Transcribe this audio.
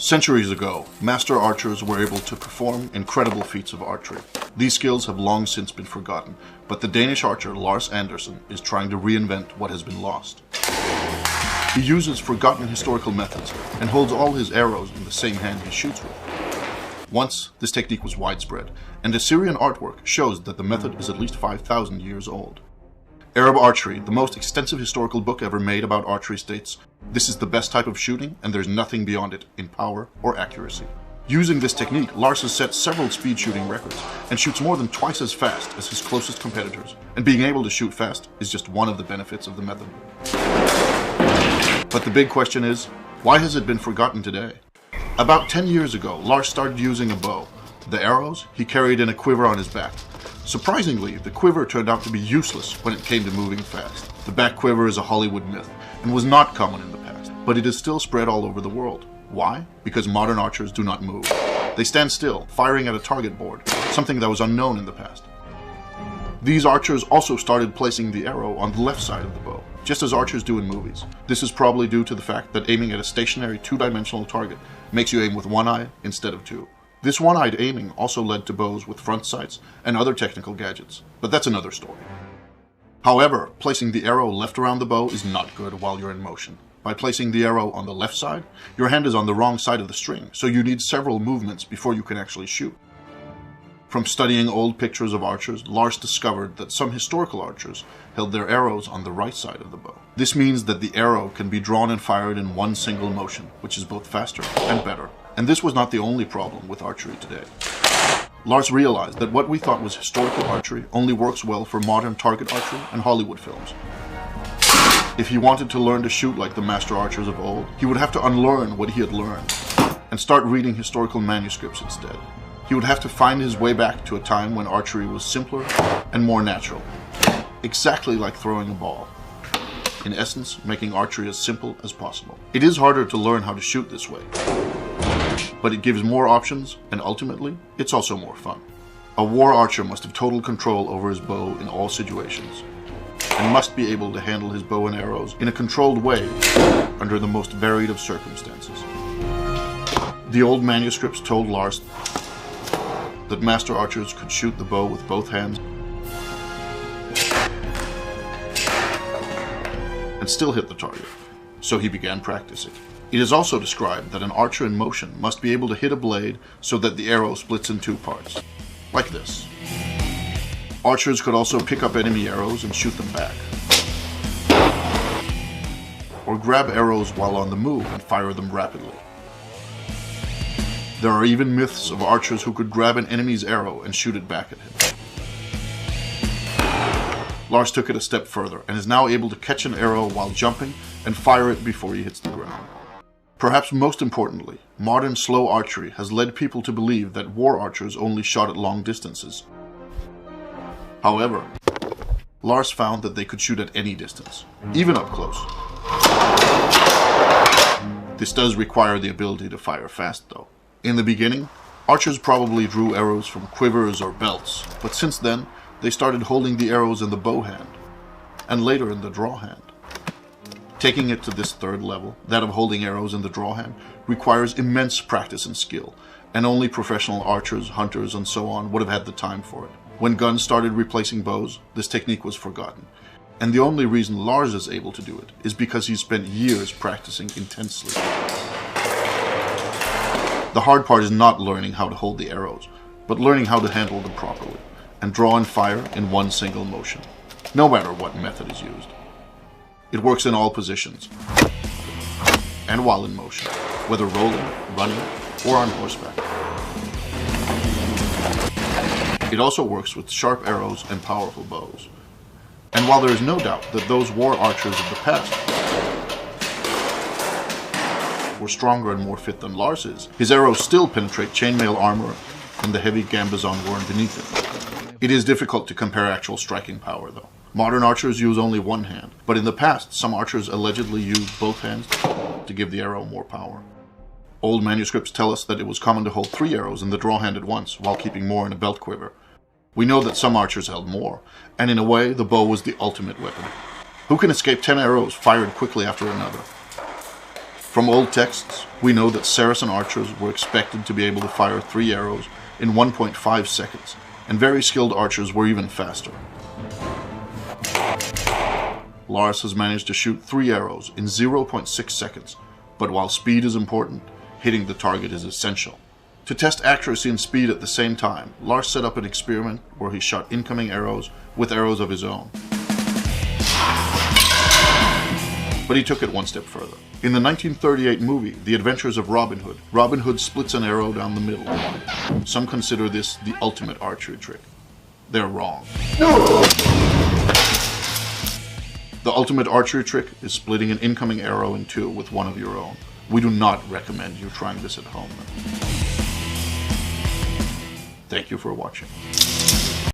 Centuries ago, master archers were able to perform incredible feats of archery. These skills have long since been forgotten, but the Danish archer Lars Andersen is trying to reinvent what has been lost. He uses forgotten historical methods and holds all his arrows in the same hand he shoots with. Once, this technique was widespread, and Assyrian artwork shows that the method is at least 5,000 years old. Arab Archery, the most extensive historical book ever made about archery, states, "This is the best type of shooting, and there's nothing beyond it in power or accuracy." Using this technique, Lars has set several speed shooting records and shoots more than twice as fast as his closest competitors. And being able to shoot fast is just one of the benefits of the method. But the big question is, why has it been forgotten today? About 10 years ago, Lars started using a bow. The arrows he carried in a quiver on his back. Surprisingly, the quiver turned out to be useless when it came to moving fast. The back quiver is a Hollywood myth and was not common in the past, but it is still spread all over the world. Why? Because modern archers do not move. They stand still, firing at a target board, something that was unknown in the past. These archers also started placing the arrow on the left side of the bow, just as archers do in movies. This is probably due to the fact that aiming at a stationary two-dimensional target makes you aim with one eye instead of two. This one-eyed aiming also led to bows with front sights and other technical gadgets, but that's another story. However, placing the arrow left around the bow is not good while you're in motion. By placing the arrow on the left side, your hand is on the wrong side of the string, so you need several movements before you can actually shoot. From studying old pictures of archers, Lars discovered that some historical archers held their arrows on the right side of the bow. This means that the arrow can be drawn and fired in one single motion, which is both faster and better. And this was not the only problem with archery today. Lars realized that what we thought was historical archery only works well for modern target archery and Hollywood films. If he wanted to learn to shoot like the master archers of old, he would have to unlearn what he had learned and start reading historical manuscripts instead. He would have to find his way back to a time when archery was simpler and more natural, exactly like throwing a ball. In essence, making archery as simple as possible. It is harder to learn how to shoot this way, but it gives more options, and ultimately, it's also more fun. A war archer must have total control over his bow in all situations, and must be able to handle his bow and arrows in a controlled way under the most varied of circumstances. The old manuscripts told Lars that master archers could shoot the bow with both hands and still hit the target, so he began practicing. It is also described that an archer in motion must be able to hit a blade so that the arrow splits in two parts, like this. Archers could also pick up enemy arrows and shoot them back, or grab arrows while on the move and fire them rapidly. There are even myths of archers who could grab an enemy's arrow and shoot it back at him. Lars took it a step further and is now able to catch an arrow while jumping and fire it before he hits the ground. Perhaps most importantly, modern slow archery has led people to believe that war archers only shot at long distances. However, Lars found that they could shoot at any distance, even up close. This does require the ability to fire fast, though. In the beginning, archers probably drew arrows from quivers or belts, but since then, they started holding the arrows in the bow hand, and later in the draw hand. Taking it to this third level, that of holding arrows in the draw hand, requires immense practice and skill, and only professional archers, hunters, and so on would have had the time for it. When guns started replacing bows, this technique was forgotten, and the only reason Lars is able to do it is because he spent years practicing intensely. The hard part is not learning how to hold the arrows, but learning how to handle them properly, and draw and fire in one single motion, no matter what method is used. It works in all positions, and while in motion, whether rolling, running, or on horseback. It also works with sharp arrows and powerful bows. And while there is no doubt that those war archers of the past were stronger and more fit than Lars is, his arrows still penetrate chainmail armor and the heavy gambesson worn beneath it. It is difficult to compare actual striking power, though. Modern archers use only one hand, but in the past, some archers allegedly used both hands to give the arrow more power. Old manuscripts tell us that it was common to hold 3 arrows in the draw hand at once, while keeping more in a belt quiver. We know that some archers held more, and in a way, the bow was the ultimate weapon. Who can escape 10 arrows fired quickly after another? From old texts, we know that Saracen archers were expected to be able to fire 3 arrows in 1.5 seconds, and very skilled archers were even faster. Lars has managed to shoot 3 arrows in 0.6 seconds, but while speed is important, hitting the target is essential. To test accuracy and speed at the same time, Lars set up an experiment where he shot incoming arrows with arrows of his own. But he took it one step further. In the 1938 movie, The Adventures of Robin Hood, Robin Hood splits an arrow down the middle. Some consider this the ultimate archery trick. They're wrong. The ultimate archery trick is splitting an incoming arrow in 2 with one of your own. We do not recommend you trying this at home. Thank you for watching.